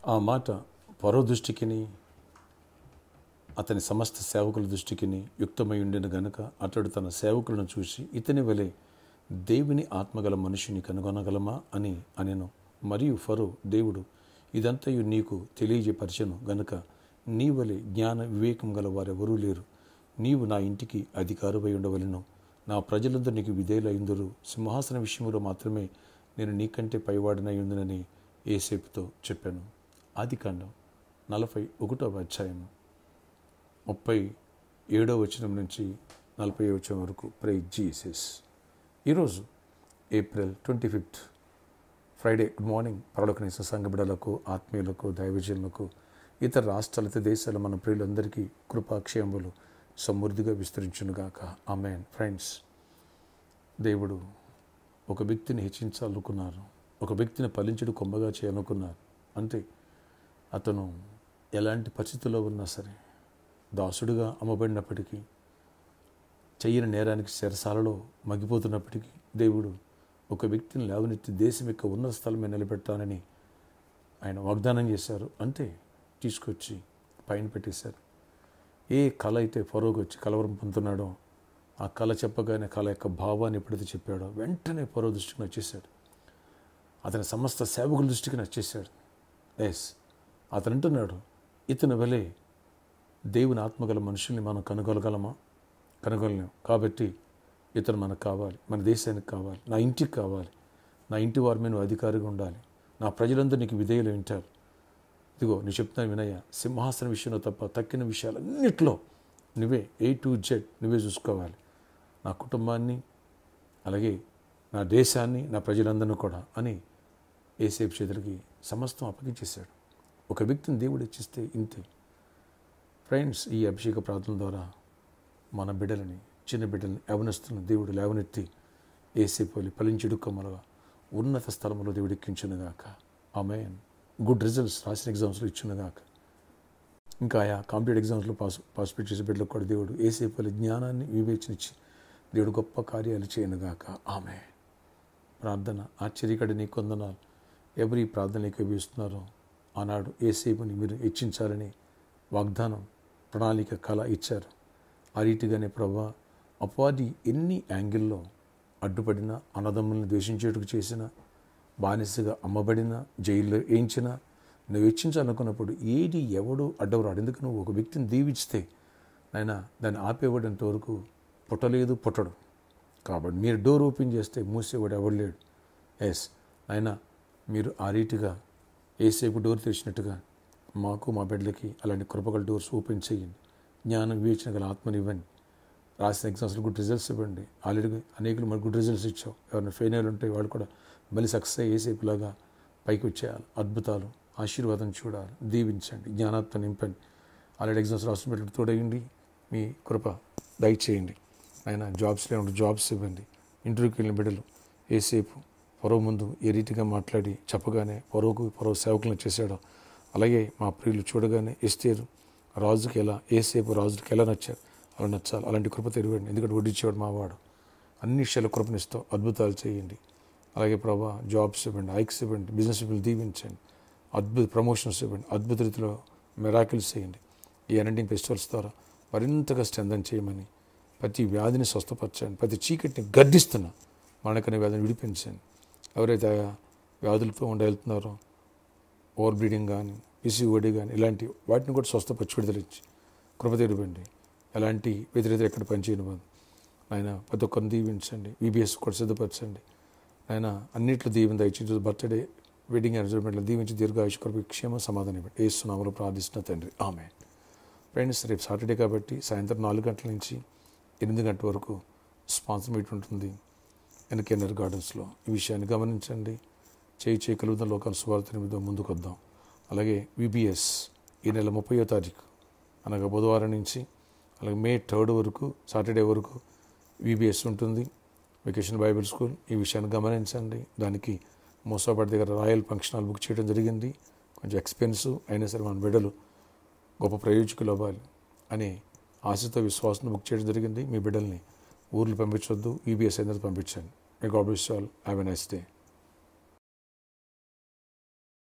ఆ మాట ఫరో దృష్టికిని అతని సమస్త సేవకుల దృష్టికిని యుక్తమై ఉండిన గనుక అతడు తన సేవకులను చూసి ఇతని వలె దేవుని ఆత్మగల మనిషిని కనుగొనగలమా అని అనెను. మరియు ఫరో, దేవుడు ఇదంతయు నీకు తెలియజేపరచెను గనుక నీ వలె జ్ఞాన వివేకం గల వారెవరూ లేరు. నీవు నా ఇంటికి అధికారువై ఉండవలెను. నా ప్రజలందరూ నీకు విధేయులైందురు. సింహాసన విషయంలో మాత్రమే నేను నీకంటే పైవాడినై ఉందునని యోసేపుతో చెప్పాను. ఆదికాండం 41వ అధ్యాయం 37వ వచనం నుంచి 40వ వచనం వరకు. Praise Jesus. ఈరోజు ఏప్రిల్ 25 ఫ్రైడే. Good morning. పరలోకనేసే సంఘ బిడ్డలకు, ఆత్మీయులకు, దైవజనులకు, ఇతర రాష్ట్రాల, ఇతర దేశాల మన ప్రియులందరికీ కృపాక్షేమములు సమృద్ధిగా విస్తరించునుగాక. ఆమేన్. ఫ్రెండ్స్, దేవుడు ఒక వ్యక్తిని హెచ్చించాలనుకున్నారు. ఒక వ్యక్తిని ఫలించుడు కొమ్మగా చేయాలనుకున్నారు. అంటే అతను ఎలాంటి పరిస్థితుల్లో ఉన్నా సరే, దాసుడుగా అమ్మబడినప్పటికీ, చెయ్యని నేరానికి చెరసాలలో మగ్గిపోతున్నప్పటికీ దేవుడు ఒక వ్యక్తిని లేవనెత్తి దేశం యొక్క ఉన్నత స్థలమే నిలబెట్టాలని ఆయన వాగ్దానం చేశారు. అంటే తీసుకొచ్చి పైన పెట్టేశారు. ఏ కళ అయితే ఫరోకి వచ్చి కలవరం పొందుతున్నాడో, ఆ కళ చెప్పగానే కళ యొక్క భావాన్ని ఎప్పుడైతే చెప్పాడో వెంటనే ఫరో దృష్టికి నచ్చేశాడు. అతని సమస్త సేవకుల దృష్టికి నచ్చేశాడు. అతను అంటున్నాడు, ఇతని వలె దేవుని ఆత్మగల మనుషుల్ని మనం కనుగొనగలమా? కనుగొనలేం. కాబట్టి ఇతను మనకు కావాలి, మన దేశానికి కావాలి, నా ఇంటికి కావాలి. నా ఇంటి వారి మీద నువ్వు అధికారిగా ఉండాలి. నా ప్రజలందరూ నీకు విధేయులు వింటారు. ఇదిగో నీ చెప్తున్నా వినయ్య, సింహాసన విషయంలో తప్ప తక్కిన విషయాలన్నిట్లో నువ్వే A to Z నువ్వే చూసుకోవాలి. నా కుటుంబాన్ని, అలాగే నా దేశాన్ని, నా ప్రజలందరినీ కూడా అని యోసేపు చేతులకి సమస్తం అప్పగించేశాడు. ఒక వ్యక్తిని దేవుడు ఇచ్చిస్తే ఇంతే. ఫ్రెండ్స్, ఈ అభిషేక ప్రార్థన ద్వారా మన బిడ్డలని, చిన్న బిడ్డలని, యవనస్తులను దేవుడు లేవనెత్తి యోసేపు ఫలించుడు కొమ్మలుగా ఉన్నత స్థలంలో దేవుడు ఎక్కించునుగాక. ఆమేన్. గుడ్ రిజల్ట్స్ రాసిన ఎగ్జామ్స్లో ఇచ్చునుగాక. ఇంకా ఆయా కాంపిటేటివ్ ఎగ్జామ్స్లో పార్టిసిపేట్ చేసే బిడ్డలకు కూడా దేవుడు యోసేపు జ్ఞానాన్ని వివేచనిచ్చి దేవుడు గొప్ప కార్యాలు చేయనుగాక. ఆమేన్. ప్రార్థన. ఆశ్చర్యకడి నీ కొందనాలు. ఎవరి ప్రార్థనలకు ఉపయోగిస్తున్నారో ఆనాడు యోసేపుని మీరు హెచ్చించాలని వాగ్దానం, ప్రణాళిక, కళ ఇచ్చారు. ఆ రీతిగానే ప్రభువా, అపవాది ఎన్ని యాంగిల్లో అడ్డుపడినా, అన్నదమ్ములను ద్వేషించేట్టుకు చేసిన, బానిసగా అమ్మబడిన, జైల్లో వేయించినా, నువ్వు హెచ్చించాలనుకున్నప్పుడు ఏది ఎవడు అడ్డవరాడు. ఎందుకు నువ్వు ఒక వ్యక్తిని దీవిస్తే ఆయన దాన్ని ఆపేవాడంత వరకు పుట్టలేదు, పుట్టడు. కాబట్టి మీరు డోర్ ఓపెన్ చేస్తే మూసేవాడు ఎవడు లేడు. ఆయన మీరు ఆ రీతిగా యోసేపు డోర్ తెరిచినట్టుగా మాకు, మా బిడ్డలకి అలాంటి కృపగల డోర్స్ ఓపెన్ చేయండి. జ్ఞానం, వివేచన గల ఆత్మని ఇవ్వండి. రాసిన ఎగ్జామ్స్లో గుడ్ రిజల్ట్స్ ఇవ్వండి. ఆల్రెడీ అనేకులు మరి గుడ్ రిజల్ట్స్ ఇచ్చావు. ఎవరైనా ఫెయిల్ ఉంటే వాళ్ళు కూడా మళ్ళీ సక్సెస్ అయ్యి యోసేపులాగా పైకి వచ్చేయాలి. అద్భుతాలు, ఆశీర్వాదం చూడాలి. దీవించండి, జ్ఞానాత్మ నింపండి. ఆల్రెడీ ఎగ్జామ్స్ రాసిన బిడ్డలు తోడయండి. మీ కృప దయచేయండి. ఆయన జాబ్స్లో ఉంటే జాబ్స్ ఇవ్వండి. ఇంటర్వ్యూకి వెళ్ళిన బిడ్డలు యోసేపు ఫరో ముందు ఏ రీతిగా మాట్లాడి చెప్పగానే ఫరో సేవకులను చేశాడో, అలాగే మా ప్రియులు చూడగానే ఎస్తేరు రాజుకి ఎలా, యోసేపు రాజుకి ఎలా నచ్చారు అలా నచ్చాలి. అలాంటి కృప తెరివండి. ఎందుకంటే వడ్డిచ్చేవాడు మావాడు. అన్ని విషయాల కృపనిస్తాం. అద్భుతాలు చేయండి. అలాగే ప్రభా జాబ్స్ ఇవ్వండి, హైక్స్ ఇవ్వండి, బిజినెస్ పీపుల్ దీవించండి, అద్భుత ప్రమోషన్స్ ఇవ్వండి, అద్భుత రీతిలో మిరాకిల్స్ చేయండి. ఈ అనంటింగ్ ఫెస్టివల్స్ ద్వారా మరింతగా స్ట్రెంథన్ చేయమని, ప్రతి వ్యాధిని స్వస్థపరచండి. ప్రతి చీకటిని గద్దిస్తున్నా మనకనే వ్యాధిని విడిపించండి. ఎవరైతే వ్యాధులతో వెళ్తున్నారో, ఓవర్ బ్లీడింగ్ కానీ, పిసిఓడి కానీ, ఇలాంటి వాటిని కూడా స్వస్థపరిచి విడుదలించి కృప తెరివండి. ఎలాంటి వ్యతిరేకత ఎక్కడ పనిచేయనివ్వదు. ఆయన ప్రతి ఒక్కరిని దీవించండి. VBS కూడా సిద్ధపరచండి. ఆయన అన్నింటిలో దీవెన దయచేసి బర్త్డే, వెడ్డింగ్ అరేంజ్మెంట్లో దీవించి దీర్ఘాయుష కృప, క్షేమ, సమాధానం ఇవ్వండి. యేసు నామములో ప్రార్థిస్తున్న తండ్రి, ఆమేన్. ఫ్రెండ్స్, రేపు సాటర్డే కాబట్టి సాయంత్రం 4 గంటల నుంచి 8 గంటల వరకు స్పాన్సర్ మీట్ ఉంటుంది ఎన్కేఆర్ గార్డెన్స్లో. ఈ విషయాన్ని గమనించండి. చేయి కలుగుతున్న లోకాల సువార్త నిమిత్తం ముందుకు వద్దాం. అలాగే VBS ఈ నెల 30వ తారీఖు అనగా బుధవారం నుంచి అలాగే May 3 వరకు, సాటర్డే వరకు VBS ఉంటుంది, వెకేషన్ బైబిల్ స్కూల్. ఈ విషయాన్ని గమనించండి. దానికి మోసాబాద్ దగ్గర రాయల్ ఫంక్షన్ హాల్ బుక్ చేయడం జరిగింది. కొంచెం ఎక్స్పెన్సివ్ అయినా సరే మన బిడ్డలు గొప్ప ప్రయోజకులు అవ్వాలి అనే ఆశతో, విశ్వాసంతో బుక్ చేయడం జరిగింది. మీ బిడ్డల్ని ఊర్లు పంపించొద్దు, VBS అనేది పంపించండి. May God bless you all. Have a nice day.